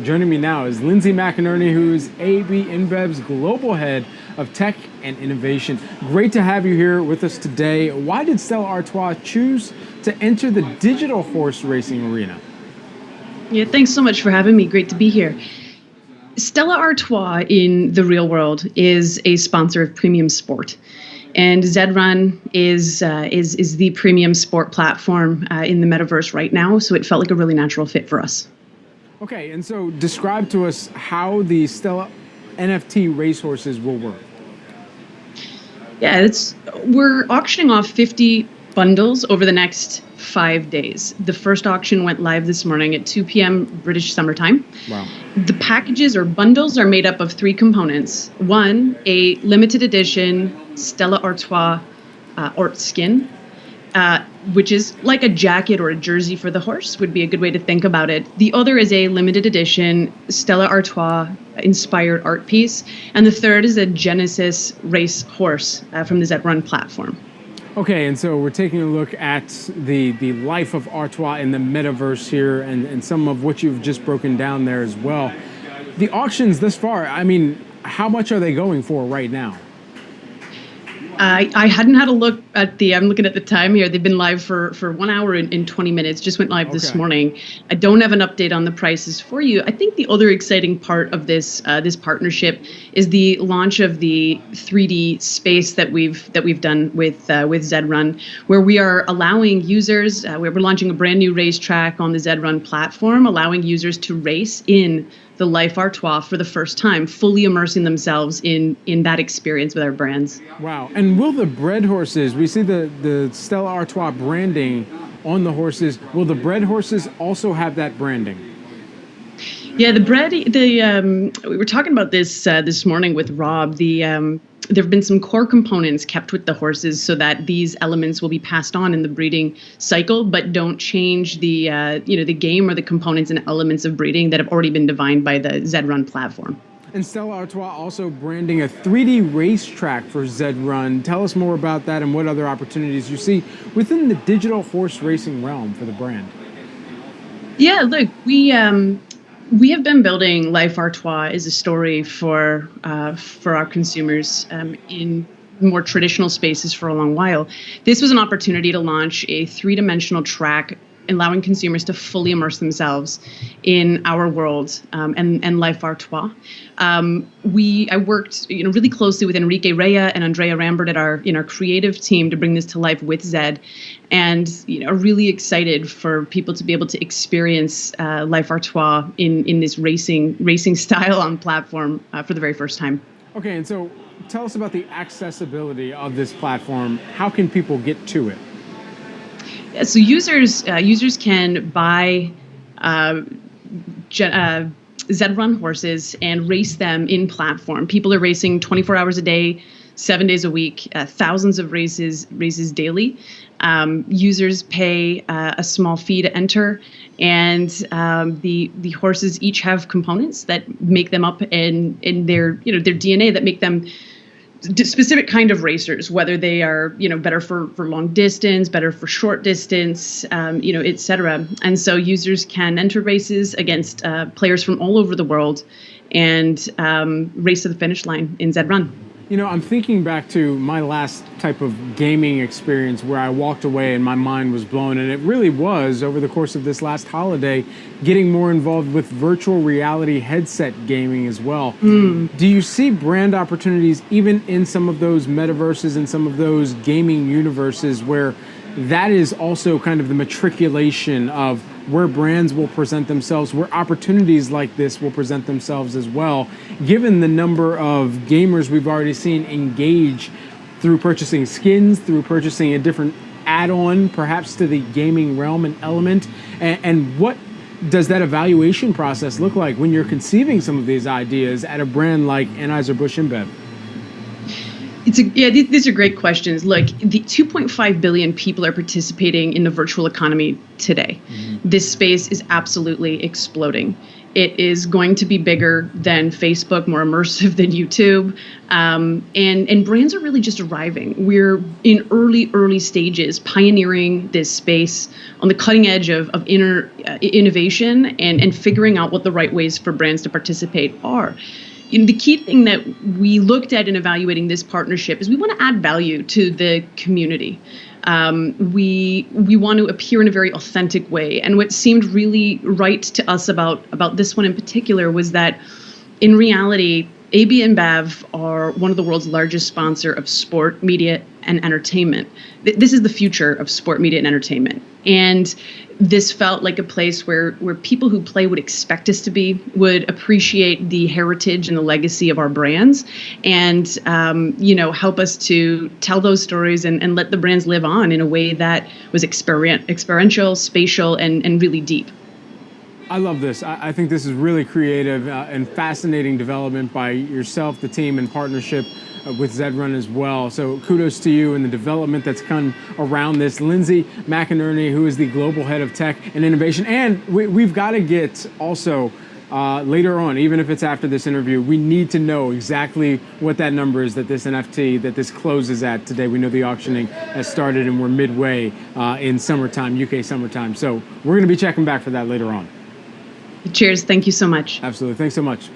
Joining me now is Lindsey McInerney, who's AB InBev's Global Head of Tech and Innovation. Great to have you here with us today. Why did Stella Artois choose to enter the digital horse racing arena? Yeah, thanks so much for having me. Great to be here. Stella Artois in the real world is a sponsor of premium sport. And ZED RUN is the premium sport platform in the metaverse right now, so it felt like a really natural fit for us. Okay, and so describe to us how the Stella NFT racehorses will work. Yeah, we're auctioning off 50 bundles over the next 5 days. The first auction went live this morning at 2 p.m. British Summer Time. Wow. The packages or bundles are made up of 3 components. One, a limited edition Stella Artois Art skin, which is like a jacket or a jersey for the horse, would be a good way to think about it. The other is a limited edition Stella Artois inspired art piece. And the third is a Genesis race horse from the ZED RUN platform. Okay, and so we're taking a look at the life of Artois in the metaverse here and some of what you've just broken down there as well. The auctions thus far, I mean, how much are they going for right now? I hadn't had a look at I'm looking at the time here. They've been live for 1 hour and 20 minutes, just went live this morning. I don't have an update on the prices for you. I think the other exciting part of this partnership is the launch of the 3D space that we've done with ZED RUN, where we are allowing users, we're launching a brand new racetrack on the ZED RUN platform, allowing users to race in the Life Artois for the first time, fully immersing themselves in that experience with our brands. Wow. And will the bred horses, we see the Stella Artois branding on the horses, will the bred horses also have that branding? Yeah, we were talking about this morning with Rob. There have been some core components kept with the horses so that these elements will be passed on in the breeding cycle, but don't change the game or the components and elements of breeding that have already been defined by the ZED RUN platform. And Stella Artois also branding a 3D racetrack for ZED RUN. Tell us more about that and what other opportunities you see within the digital horse racing realm for the brand. Yeah, look, we have been building Life Artois as a story for our consumers in more traditional spaces for a long while. This was an opportunity to launch a 3-dimensional track, allowing consumers to fully immerse themselves in our world and Life Artois. I worked really closely with Enrique Rea and Andrea Rambert at our creative team to bring this to life with Zed, and really excited for people to be able to experience Life Artois in this racing style on platform for the very first time. Okay, and so tell us about the accessibility of this platform. How can people get to it? Yeah, so users can buy ZED RUN horses and race them in platform. People are racing 24 hours a day, 7 days a week, thousands of races daily. Users pay a small fee to enter, and the horses each have components that make them up in their DNA that make them specific kind of racers, whether they are better for long distance, better for short distance, et cetera. And so users can enter races against players from all over the world and race to the finish line in ZED RUN. I'm thinking back to my last type of gaming experience where I walked away and my mind was blown, and it really was, over the course of this last holiday, getting more involved with virtual reality headset gaming as well. Do you see brand opportunities even in some of those metaverses and some of those gaming universes where that is also kind of the matriculation of where brands will present themselves, where opportunities like this will present themselves as well, given the number of gamers we've already seen engage through purchasing skins, through purchasing a different add-on, perhaps to the gaming realm and element? And what does that evaluation process look like when you're conceiving some of these ideas at a brand like Anheuser-Busch InBev? These are great questions. Look, the 2.5 billion people are participating in the virtual economy today. This space is absolutely exploding. It is going to be bigger than Facebook, more immersive than YouTube. And brands are really just arriving. We're in early stages, pioneering this space on the cutting edge of innovation and figuring out what the right ways for brands to participate are. The key thing that we looked at in evaluating this partnership is we want to add value to the community. We want to appear in a very authentic way. And what seemed really right to us about this one in particular was that in reality, AB InBev are one of the world's largest sponsor of sport, media, and entertainment. This is the future of sport, media, and entertainment. And this felt like a place where people who play would expect us to be, would appreciate the heritage and the legacy of our brands, and help us to tell those stories and let the brands live on in a way that was experiential, spatial, and really deep. I love this. I think this is really creative and fascinating development by yourself, the team, in partnership with ZED RUN as well. So kudos to you and the development that's come around this. Lindsey McInerney, who is the global head of tech and innovation. And we've got to get also later on, even if it's after this interview, we need to know exactly what that number is that this NFT, that this closes at today. We know the auctioning has started and we're midway in summertime, UK summertime. So we're going to be checking back for that later on. Cheers. Thank you so much. Absolutely. Thanks so much.